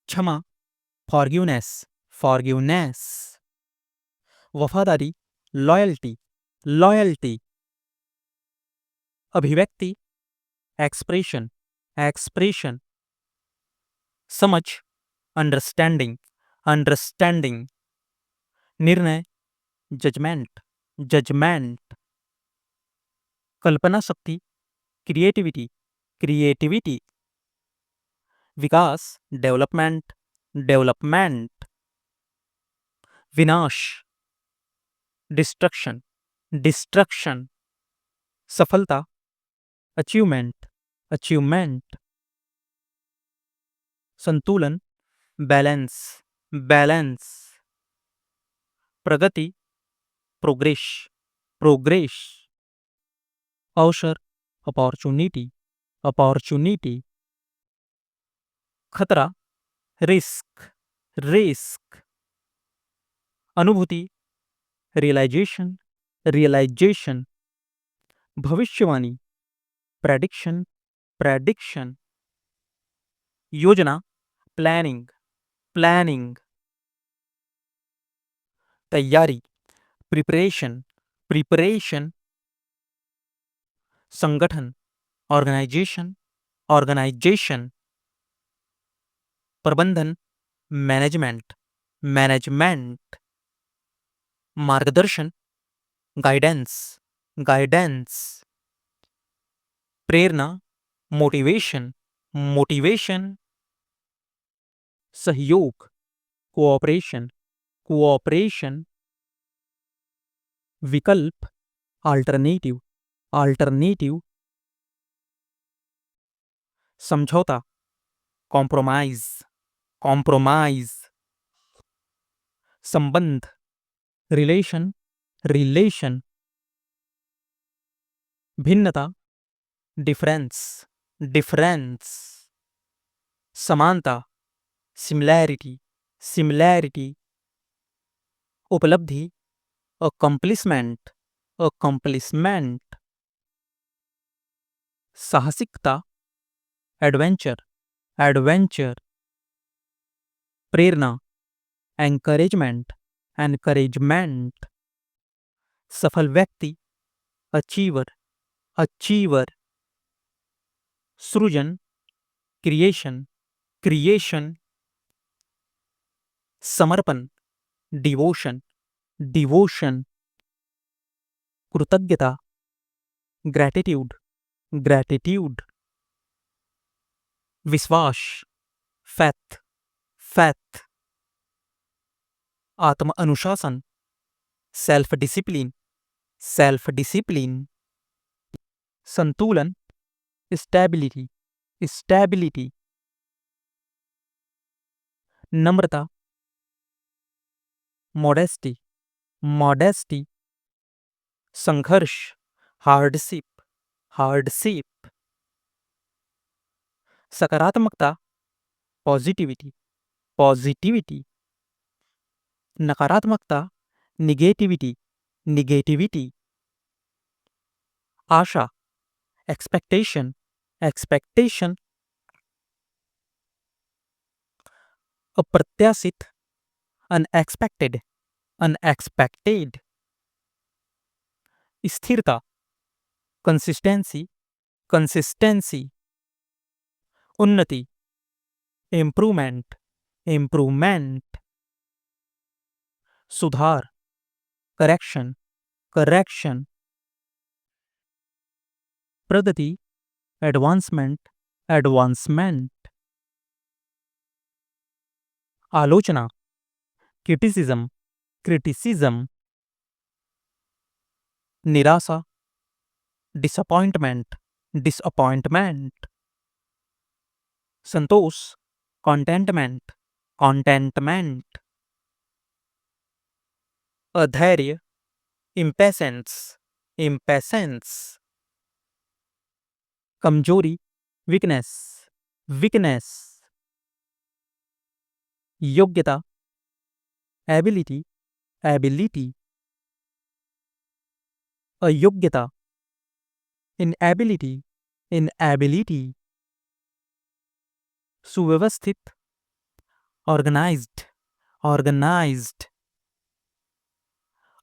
क्षमा, forgiveness, forgiveness. वफादारी, loyalty, loyalty. अभिव्यक्ति, एक्सप्रेशन, एक्सप्रेशन। समझ, अंडरस्टैंडिंग, अंडरस्टैंडिंग। निर्णय, जजमेंट, जजमेंट। कल्पना शक्ति, क्रिएटिविटी, क्रिएटिविटी। विकास, डेवलपमेंट, डेवलपमेंट। विनाश, डिस्ट्रक्शन, डिस्ट्रक्शन। सफलता, अचीवमेंट, अचीवमेंट। संतुलन, बैलेंस, बैलेंस। प्रगति, प्रोग्रेस, प्रोग्रेस। अवसर, अपॉर्चुनिटी, अपॉर्चुनिटी। खतरा, रिस्क, रिस्क। अनुभूति, रियलाइजेशन, रियलाइजेशन। भविष्यवाणी, प्रेडिक्शन, प्रेडिक्शन। योजना, प्लानिंग, प्लानिंग। तैयारी, प्रिपरेशन, प्रिपरेशन। संगठन, ऑर्गेनाइजेशन, ऑर्गेनाइजेशन। प्रबंधन, मैनेजमेंट, मैनेजमेंट। मार्गदर्शन, गाइडेंस, गाइडेंस। प्रेरणा, मोटिवेशन, मोटिवेशन। सहयोग, कोऑपरेशन, कोऑपरेशन। विकल्प, अल्टरनेटिव, अल्टरनेटिव। समझौता, कॉम्प्रोमाइज, कॉम्प्रोमाइज। संबंध, रिलेशन, रिलेशन। भिन्नता, डिफरेंस, डिफरेंस। समानता, सिमिलैरिटी, सिमिलैरिटी। उपलब्धि, अकम्प्लिसमेंट, अकम्प्लिसमेंट। साहसिकता, एडवेंचर, एडवेंचर। प्रेरणा, एनकरेजमेंट, एनकरेजमेंट। सफल व्यक्ति, अचीवर, अचीवर। सृजन, क्रिएशन, क्रिएशन। समर्पण, डिवोशन, डिवोशन। कृतज्ञता, ग्रैटिट्यूड, ग्रैटिट्यूड। विश्वास, फैथ, फैथ। आत्म अनुशासन, सेल्फ डिसिप्लिन, सेल्फ डिसिप्लिन। संतुलन, स्टेबिलिटी, स्टेबिलिटी। नम्रता, मॉडेस्टी, मॉडेस्टी। संघर्ष, हार्डशिप, हार्डशिप। सकारात्मकता, पॉजिटिविटी, पॉजिटिविटी। नकारात्मकता, निगेटिविटी, निगेटिविटी। आशा, एक्सपेक्टेशन, एक्सपेक्टेशन। अप्रत्याशित, अनएक्सपेक्टेड, अनएक्सपेक्टेड। स्थिरता, कंसिस्टेंसी, कंसिस्टेंसी। उन्नति, इम्प्रूवमेंट, इम्प्रूवमेंट। सुधार, करेक्शन, करेक्शन। प्रगति, एडवांसमेंट, एडवांसमेंट। आलोचना, क्रिटिसिज्म, क्रिटिसिज्म। निराशा, डिसअपॉइंटमेंट, डिसअपॉइंटमेंट। संतोष, कॉन्टेंटमेंट, कॉन्टेंटमेंट। अधैर्य, इम्पेशेंस, इम्पेशेंस। कमजोरी, वीकनेस, वीकनेस। योग्यता, एबिलिटी, एबिलिटी। अयोग्यता, इनएबिलिटी, इनएबिलिटी। सुव्यवस्थित, ऑर्गेनाइज्ड, ऑर्गेनाइज्ड,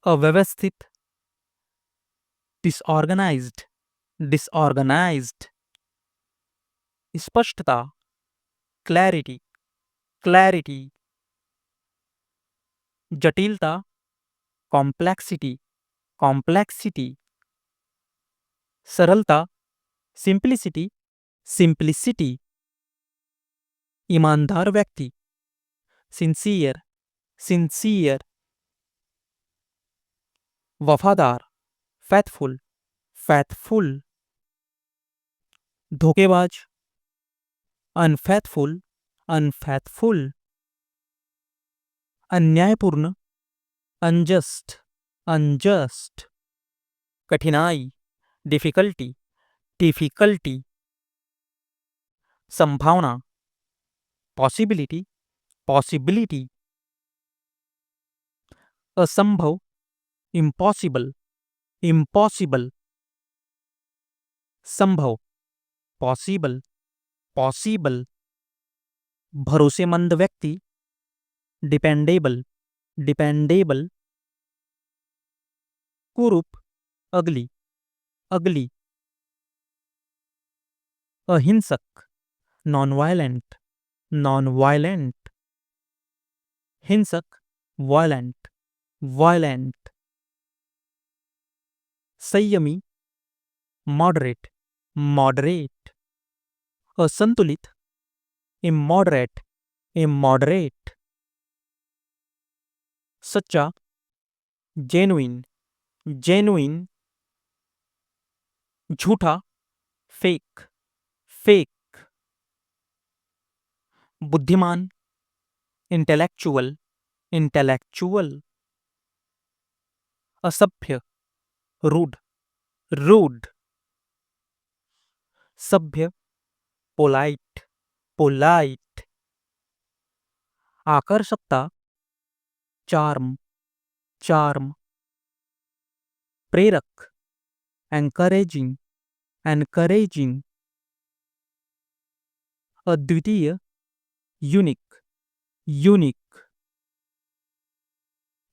अव्यवस्थित, डिसऑर्गेनाइज्ड, डिसऑर्गेनाइज्ड, स्पष्टता, क्लैरिटी, क्लैरिटी, जटिलता, कॉम्प्लेक्सिटी, कॉम्प्लेक्सिटी, सरलता, सिंप्लिसिटी, सिंप्लिसिटी, ईमानदार व्यक्ति, सिंसियर, सिंसियर, वफादार, फैथफुल, फैथफुल, धोखेबाज, अनफैथफुल, अनफैथफुल, अन्यायपूर्ण, अनजस्ट, अनजस्ट, कठिनाई, डिफिकल्टी, डिफिकल्टी, संभावना, पॉसिबिलिटी, पॉसिबिलिटी, असंभव, इम्पॉसिबल, इम्पॉसिबल, संभव, पॉसिबल, पॉसिबल, भरोसेमंद व्यक्ति, डिपेंडेबल, डिपेंडेबल, कुरूप, अगली, अगली, अहिंसक, नॉन वायलेंट, नॉन वायलेंट, हिंसक, वायलेंट, वायलेंट, संयमी, मॉडरेट, मॉडरेट, असंतुलित, इमॉडरेट, इमॉडरेट, सच्चा, जेन्युइन, जेन्युइन, झूठा, फेक, फेक, बुद्धिमान, इंटेलेक्चुअल, इंटेलेक्चुअल, असभ्य, रूड, रूड, सभ्य, पोलाइट, पोलाइट, आकर्षकता, चार्म, चार्म, प्रेरक, एनकरेजिंग, एनकरेजिंग, अद्वितीय, यूनिक, यूनिक,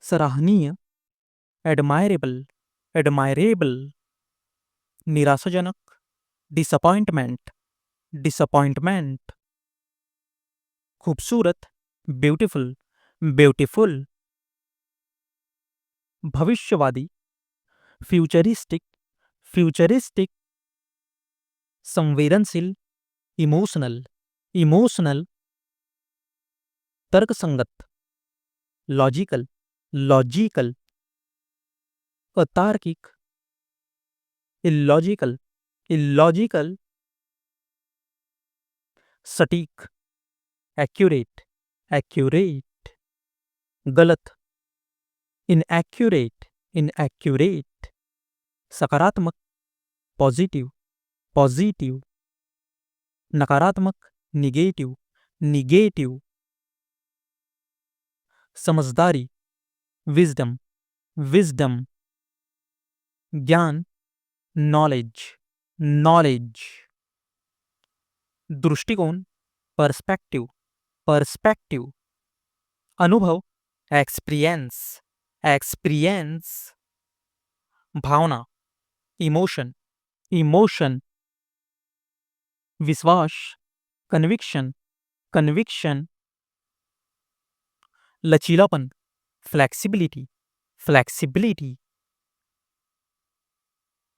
सराहनीय, एडमायरेबल, एडमायरेबल, निराशाजनक, डिसअपॉइंटमेंट, डिसअपॉइंटमेंट, खूबसूरत, ब्यूटीफुल, ब्यूटीफुल, भविष्यवादी, फ्यूचरिस्टिक, फ्यूचरिस्टिक, संवेदनशील, इमोशनल, इमोशनल, तर्कसंगत, लॉजिकल, लॉजिकल, अतार्किक, इलॉजिकल, इलॉजिकल, सटीक, एक्यूरेट, एक्यूरेट, गलत, इनएक्यूरेट, इनएक्यूरेट, सकारात्मक, पॉजिटिव, पॉजिटिव, नकारात्मक, निगेटिव, निगेटिव, समझदारी, विजडम, विजडम, ज्ञान, नॉलेज, नॉलेज, दृष्टिकोण, पर्सपेक्टिव, पर्सपेक्टिव, अनुभव, एक्सपीरियंस, एक्सपीरियंस, भावना, इमोशन, इमोशन, विश्वास, कन्विक्शन, कन्विक्शन, लचीलापन, फ्लेक्सिबिलिटी, फ्लेक्सिबिलिटी,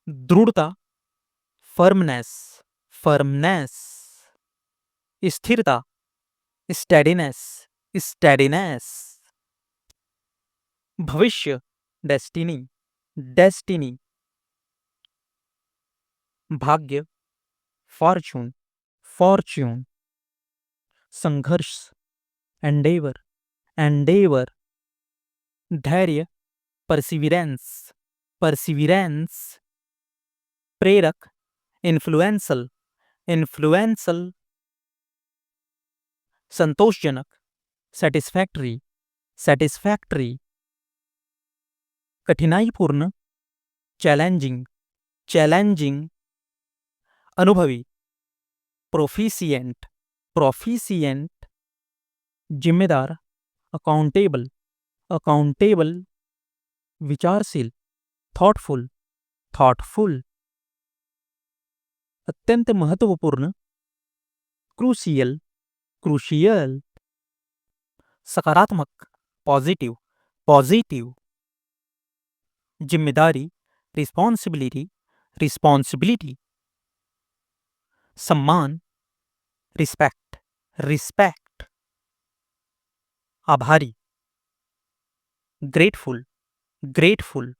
दृढ़ता, फर्मनेस, फर्मनेस, स्थिरता, स्टेडीनेस, स्टेडीनेस, भविष्य, डेस्टिनी, डेस्टिनी, भाग्य, फॉर्च्यून, फॉर्च्यून, संघर्ष, एंडेवर, एंडेवर, धैर्य, परसिविरेंस, परसिविरेंस, प्रेरक, इन्फ्लुएंसल, इन्फ्लुएंसल, संतोषजनक, सेटिस्फैक्टरी, सेटिस्फैक्टरी, कठिनाईपूर्ण, चैलेंजिंग, चैलेंजिंग, अनुभवी, प्रोफिशिएंट, प्रोफिशिएंट, जिम्मेदार, अकाउंटेबल, अकाउंटेबल, विचारशील, थॉटफुल, थॉटफुल, अत्यंत महत्वपूर्ण, क्रूशियल, क्रूशियल, सकारात्मक, पॉजिटिव, पॉजिटिव, जिम्मेदारी, रिस्पॉन्सिबिलिटी, रिस्पॉन्सिबिलिटी, सम्मान, रिस्पेक्ट, रिस्पेक्ट, आभारी, ग्रेटफुल, ग्रेटफुल,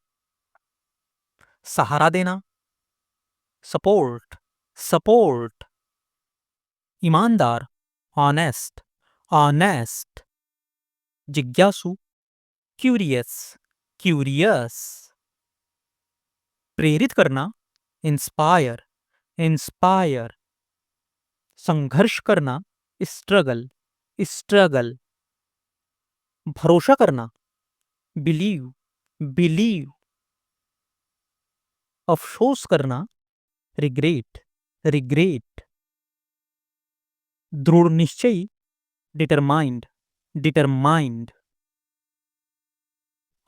सहारा देना, सपोर्ट, सपोर्ट, ईमानदार, ऑनेस्ट, ऑनेस्ट, जिज्ञासु, क्यूरियस, क्यूरियस, प्रेरित करना, इंस्पायर, इंस्पायर, संघर्ष करना, स्ट्रगल, स्ट्रगल, भरोसा करना, बिलीव, बिलीव, अफसोस करना, रिग्रेट, रिग्रेट, दृढ़ निश्चयी, डिटरमाइंड, डिटरमाइंड,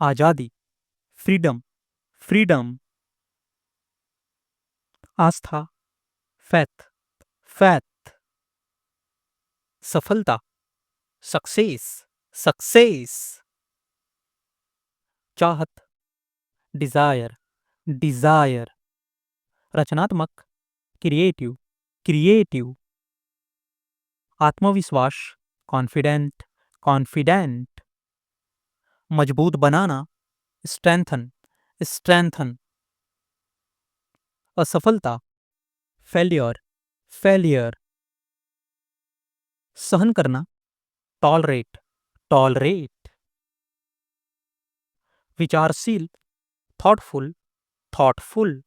आजादी, फ्रीडम, फ्रीडम, आस्था, फैथ, फैथ, सफलता, सक्सेस, सक्सेस, चाहत, डिजायर, डिजायर, रचनात्मक, क्रिएटिव, क्रिएटिव, आत्मविश्वास, कॉन्फिडेंट, कॉन्फिडेंट, मजबूत बनाना, स्ट्रेंथन, स्ट्रेंथन, असफलता, फेलियर, फेलियर, सहन करना, टॉलरेट, टॉलरेट, विचारशील, थॉटफुल, थॉटफुल,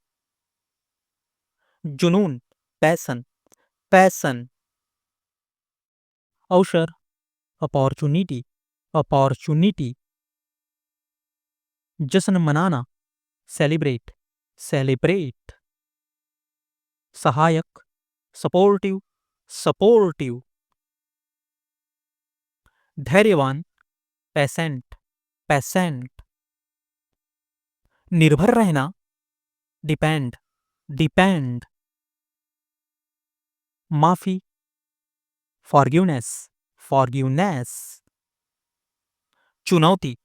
जुनून, पैसन, पैसन, अवसर, अपॉर्चुनिटी, अपॉर्चुनिटी, जश्न मनाना, सेलिब्रेट, सेलिब्रेट, सहायक, सपोर्टिव, सपोर्टिव, धैर्यवान, पेसेंट, पेसेंट, निर्भर रहना, डिपेंड, डिपेंड, माफी, फॉरगिवनेस, फॉरगिवनेस, चुनौती,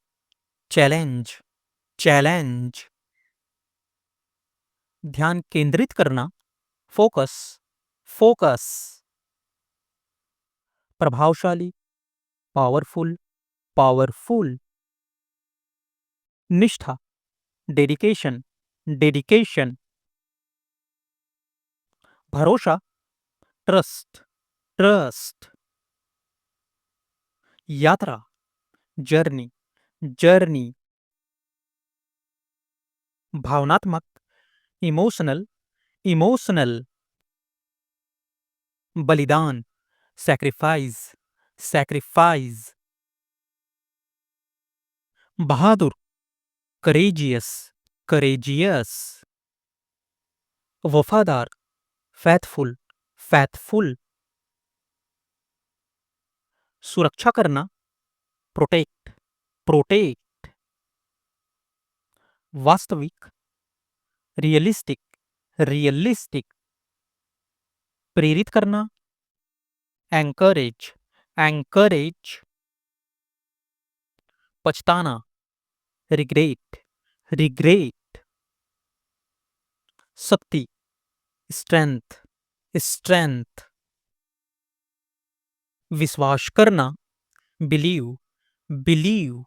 चैलेंज, चैलेंज, ध्यान केंद्रित करना, फोकस, फोकस, प्रभावशाली, पावरफुल, पावरफुल, निष्ठा, डेडिकेशन, डेडिकेशन, भरोसा, ट्रस्ट, ट्रस्ट, यात्रा, जर्नी, जर्नी, भावनात्मक, इमोशनल, इमोशनल, बलिदान, सैक्रिफाइस, सैक्रिफाइस, बहादुर, करेजियस, करेजियस, वफादार, फैथफुल, फैथफुल, सुरक्षा करना, प्रोटेक्ट, प्रोटेक्ट, वास्तविक, रियलिस्टिक, रियलिस्टिक, प्रेरित करना, एंकरेज, एंकरेज, पछताना, रिग्रेट, रिग्रेट, शक्ति, स्ट्रेंथ, स्ट्रेंथ, विश्वास करना, बिलीव, बिलीव,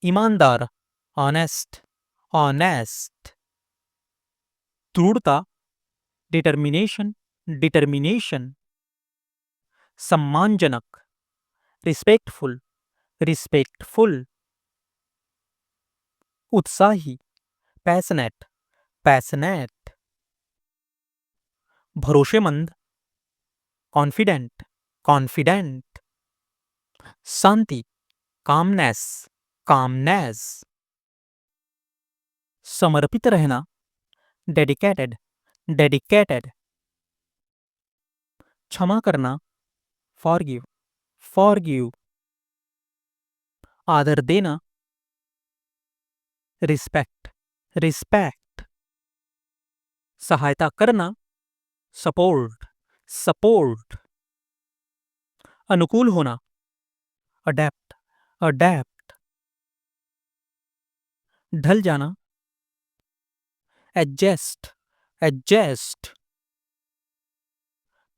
ईमानदार, ऑनेस्ट, ऑनेस्ट, दृढ़ता, डिटर्मिनेशन, डिटर्मिनेशन, सम्मानजनक, रिस्पेक्टफुल, रिस्पेक्टफुल, उत्साही, पैशनेट, पैशनेट, भरोसेमंद, कॉन्फिडेंट, कॉन्फिडेंट, शांति, कामनेस, कामनेस, समर्पित रहना, डेडिकेटेड, डेडिकेटेड, क्षमा करना, फॉरगिव, forgive, आदर देना, respect, respect, सहायता करना, support, support, अनुकूल होना, adapt, adapt, ढल जाना, adjust, adjust,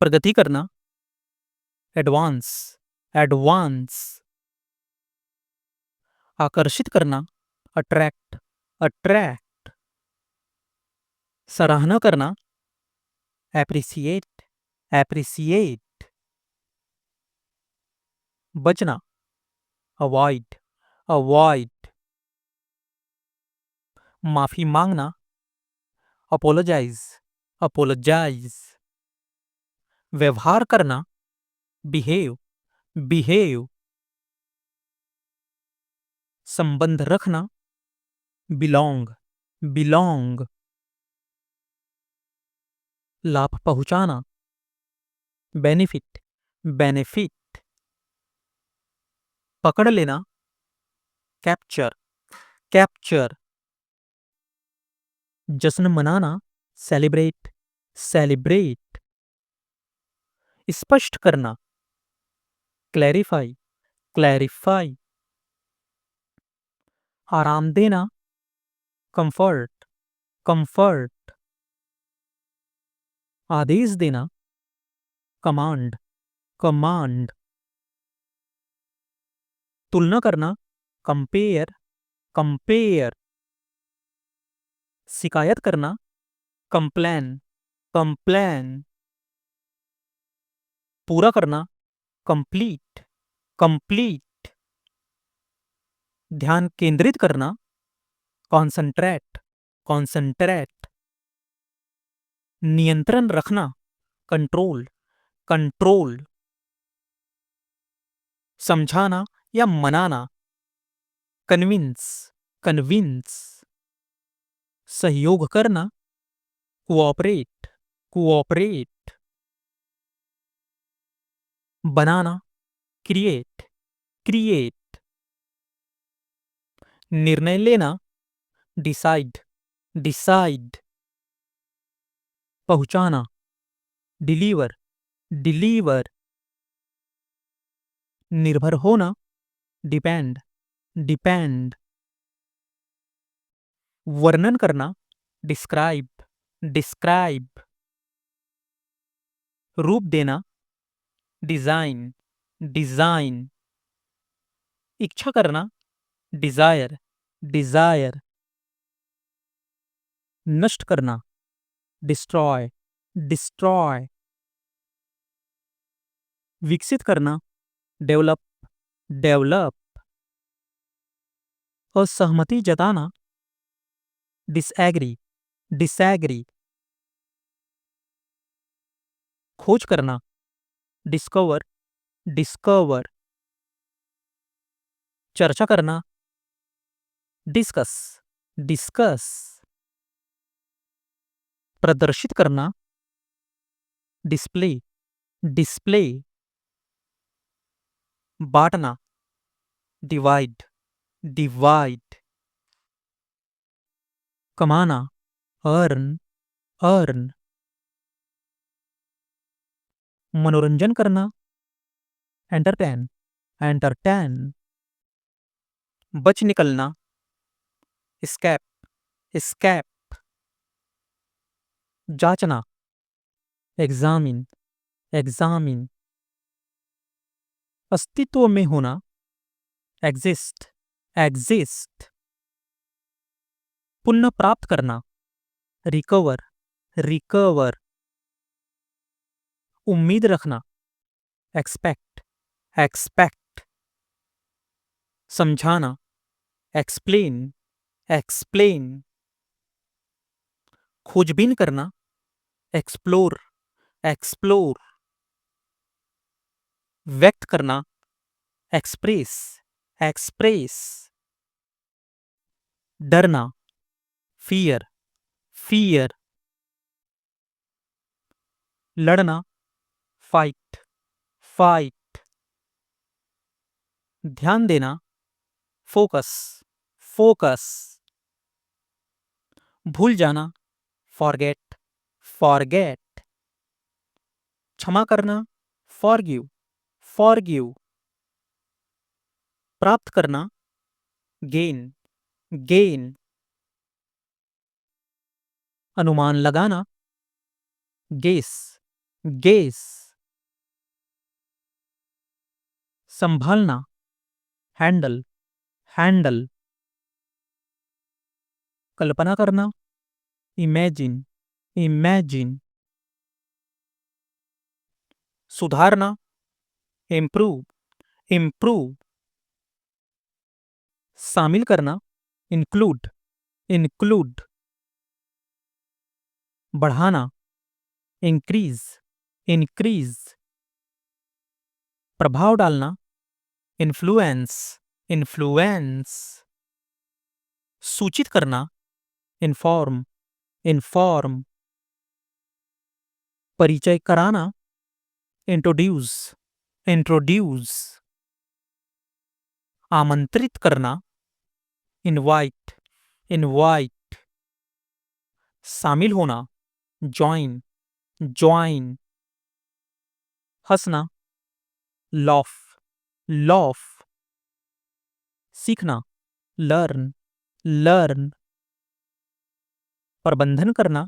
प्रगति करना, advance, advance, आकर्षित करना, attract, attract, सराहना करना, appreciate, appreciate, बचना, avoid, avoid, माफी मांगना, apologize, apologize, व्यवहार करना, behave, behave, संबंध रखना, belong, belong, लाभ पहुंचाना, benefit, benefit, पकड़ लेना, capture, capture, जश्न मनाना, celebrate, celebrate, स्पष्ट करना, clarify, clarify, आराम देना, comfort, comfort, आदेश देना, command, command, तुलना करना, compare, compare, शिकायत करना, complain, complain, पूरा करना, complete, complete, ध्यान केंद्रित करना, concentrate, concentrate, नियंत्रण रखना, कंट्रोल, कंट्रोल, समझाना या मनाना, कन्विंस, कन्विंस, सहयोग करना, कोऑपरेट, कोऑपरेट, बनाना, क्रिएट, क्रिएट, निर्णय लेना, डिसाइड, डिसाइड, पहुंचाना, डिलीवर, डिलीवर, निर्भर होना, डिपेंड, डिपेंड, वर्णन करना, डिस्क्राइब, डिस्क्राइब, रूप देना, डिजाइन, डिजाइन, इच्छा करना, डिजायर, डिजायर, नष्ट करना, डिस्ट्रॉय, डिस्ट्रॉय, विकसित करना, डेवलप, डेवलप, असहमति जताना, डिसएग्री, डिसएग्री, खोज करना, डिस्कवर, डिस्कवर, चर्चा करना, डिस्कस, डिस्कस, प्रदर्शित करना, डिस्प्ले, डिस्प्ले, बांटना, डिवाइड, डिवाइड, कमाना, अर्न, अर्न, मनोरंजन करना, एंटरटेन, एंटरटेन, बच निकलना, स्कैप, स्कैप, जांचना, एग्जामिन, एग्जामिन, अस्तित्व में होना, एग्जिस्ट, एग्जिस्ट, पुनः प्राप्त करना, रिकवर, रिकवर, उम्मीद रखना, एक्सपेक्ट, एक्सपेक्ट, समझाना, एक्सप्लेन, एक्सप्लेन, खोजबीन करना, एक्सप्लोर, एक्सप्लोर, व्यक्त करना, एक्सप्रेस, एक्सप्रेस, डरना, फियर, फियर, लड़ना, फाइट, फाइट, ध्यान देना, फोकस, फोकस। भूल जाना, फॉरगेट, फॉरगेट। क्षमा करना, फॉरगिव, फॉरगिव। प्राप्त करना, गेन, गेन। अनुमान लगाना, गेस, गेस। संभालना, हैंडल, हैंडल। कल्पना करना, इमेजिन, इमेजिन। सुधारना, इम्प्रूव, इम्प्रूव। शामिल करना, इंक्लूड, इंक्लूड। बढ़ाना, इंक्रीज, इंक्रीज। प्रभाव डालना, इन्फ्लुएंस, इन्फ्लुएंस। सूचित करना, इन्फॉर्म, इन्फॉर्म। परिचय कराना, इंट्रोड्यूस, इंट्रोड्यूस। आमंत्रित करना, इनवाइट, इनवाइट। शामिल होना, ज्वाइन, ज्वाइन। हंसना, लॉफ, लॉफ। सीखना, लर्न, लर्न। प्रबंधन करना,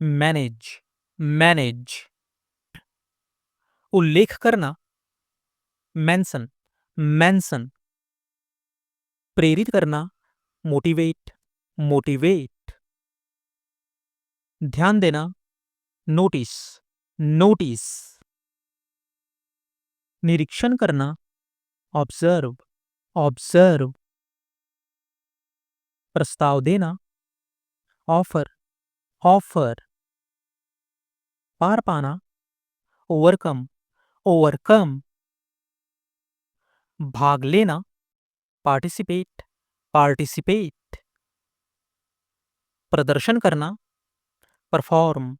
मैनेज, मैनेज। उल्लेख करना, मेंशन, मेंशन। प्रेरित करना, मोटिवेट, मोटिवेट। ध्यान देना, नोटिस, नोटिस। निरीक्षण करना, ऑब्जर्व, ऑब्जर्व। प्रस्ताव देना, ऑफर, ऑफर। पार पाना, ओवरकम, ओवरकम। भाग लेना, पार्टिसिपेट, पार्टिसिपेट। प्रदर्शन करना, परफॉर्म,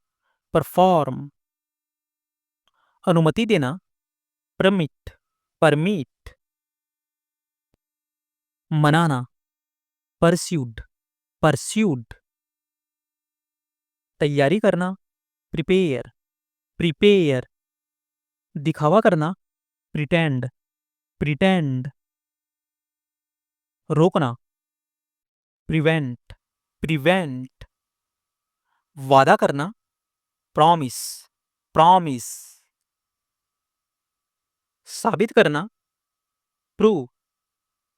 परफॉर्म। अनुमति देना, परमिट, परमिट। मनाना, परस्यूड, परस्यूड। तैयारी करना, प्रिपेयर, प्रिपेयर। दिखावा करना, प्रिटेंड, प्रिटेंड। रोकना, प्रिवेंट, प्रिवेंट। वादा करना, प्रॉमिस, प्रॉमिस। साबित करना, प्रूव,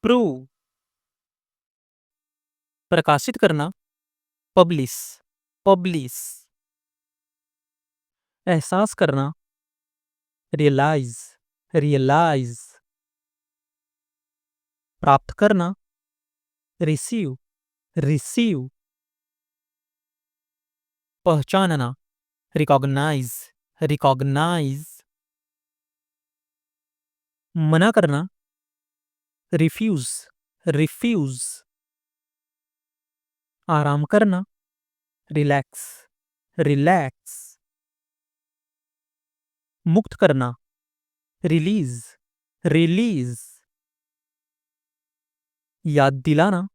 प्रूव। प्रकाशित करना, पब्लिश, पब्लिश। एहसास करना, रियलाइज, रियलाइज। प्राप्त करना, रिसीव, रिसीव। पहचानना, रिकॉग्नाइज, रिकॉग्नाइज। मना करना, रिफ्यूज, रिफ्यूज। आराम करना, रिलैक्स, रिलैक्स। मुक्त करना, रिलीज, रिलीज। याद दिलाना,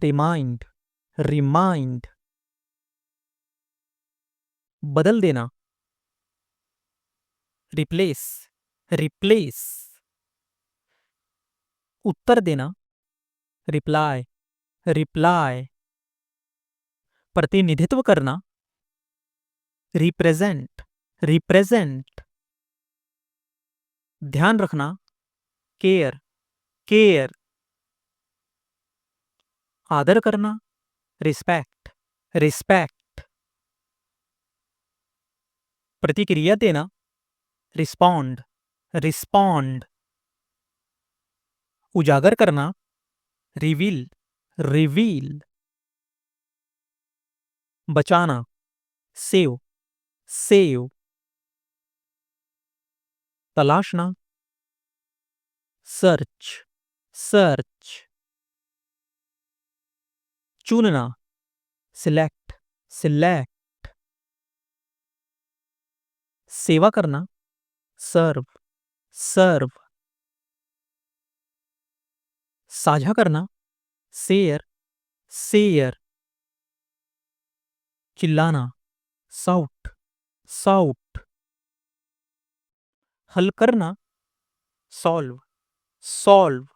रिमाइंड, रिमाइंड। बदल देना, रिप्लेस, रिप्लेस। उत्तर देना, रिप्लाई, रिप्लाई। प्रतिनिधित्व करना, रिप्रेजेंट, रिप्रेजेंट। ध्यान रखना, केयर, केयर। आदर करना, रिस्पेक्ट, रिस्पेक्ट। प्रतिक्रिया देना, रिस्पॉन्ड, रिस्पॉन्ड। उजागर करना, रिवील, रिवील। बचाना, सेव, सेव। तलाशना, सर्च, सर्च। चुनना, सिलेक्ट, सिलेक्ट। सेवा करना, सर्व, सर्व। साझा करना, शेयर, शेयर। चिल्लाना, साउट, साउट। हल करना, सॉल्व, सॉल्व।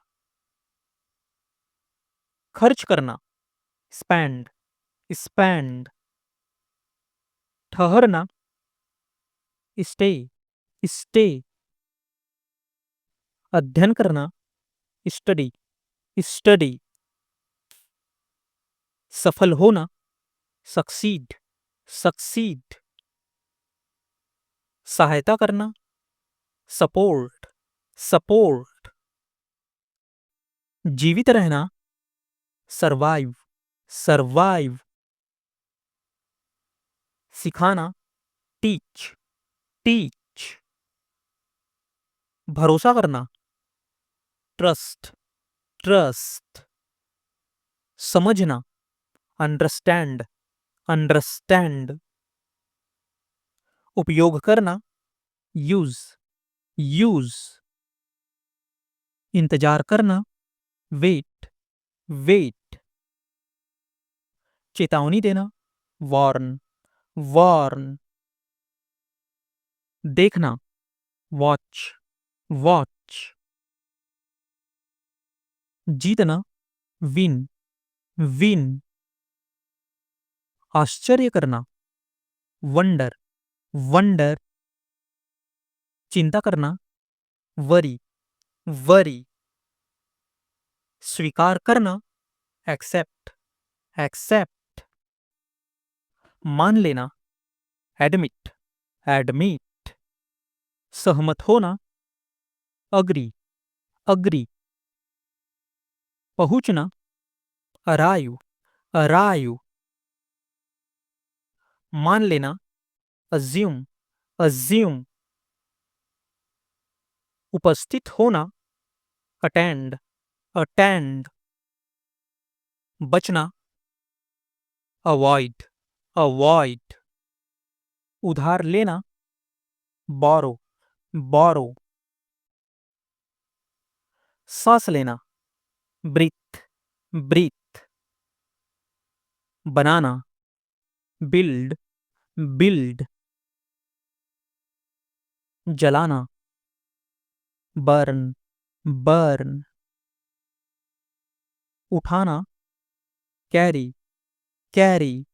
खर्च करना, स्पेंड, स्पेंड। ठहरना, स्टे, स्टे। अध्ययन करना, स्टडी, स्टडी। सफल होना, सक्सीड, सक्सीड। सहायता करना, सपोर्ट, सपोर्ट। जीवित रहना, सर्वाइव, सर्वाइव। सिखाना, टीच, टीच। भरोसा करना, ट्रस्ट, ट्रस्ट। समझना, अंडरस्टैंड, अंडरस्टैंड। उपयोग करना, यूज, यूज। इंतजार करना, वेट, वेट। चेतावनी देना, वार्न, वार्न। देखना, वॉच, वॉच। जीतना, विन, विन। आश्चर्य करना, वंडर, वंडर। चिंता करना, वरी, वरी। स्वीकार करना, एक्सेप्ट, एक्सेप्ट। मान लेना, एडमिट, एडमिट। सहमत होना, अग्री, अग्री। पहुंचना, अराइव, अराइव। मान लेना, अज्यूम, अज्यूम। उपस्थित होना, अटेंड, अटेंड। बचना, अवॉइड, अवॉइड। उधार लेना, बोरो, बोरो। सांस लेना, ब्रीथ, ब्रीथ। बनाना, बिल्ड, बिल्ड। जलाना, बर्न, बर्न। उठाना, कैरी, कैरी।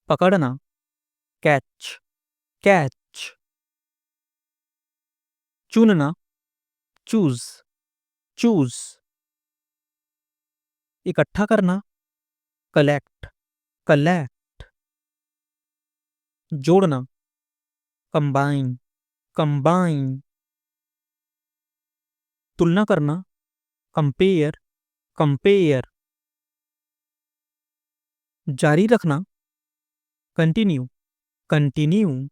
पकड़ना, कैच, कैच। चुनना, चूज, चूज। इकट्ठा करना, कलेक्ट, कलेक्ट। जोड़ना, कंबाइन, कंबाइन। तुलना करना, कंपेयर, कंपेयर। जारी रखना, कंटिन्यू, कंटिन्यू।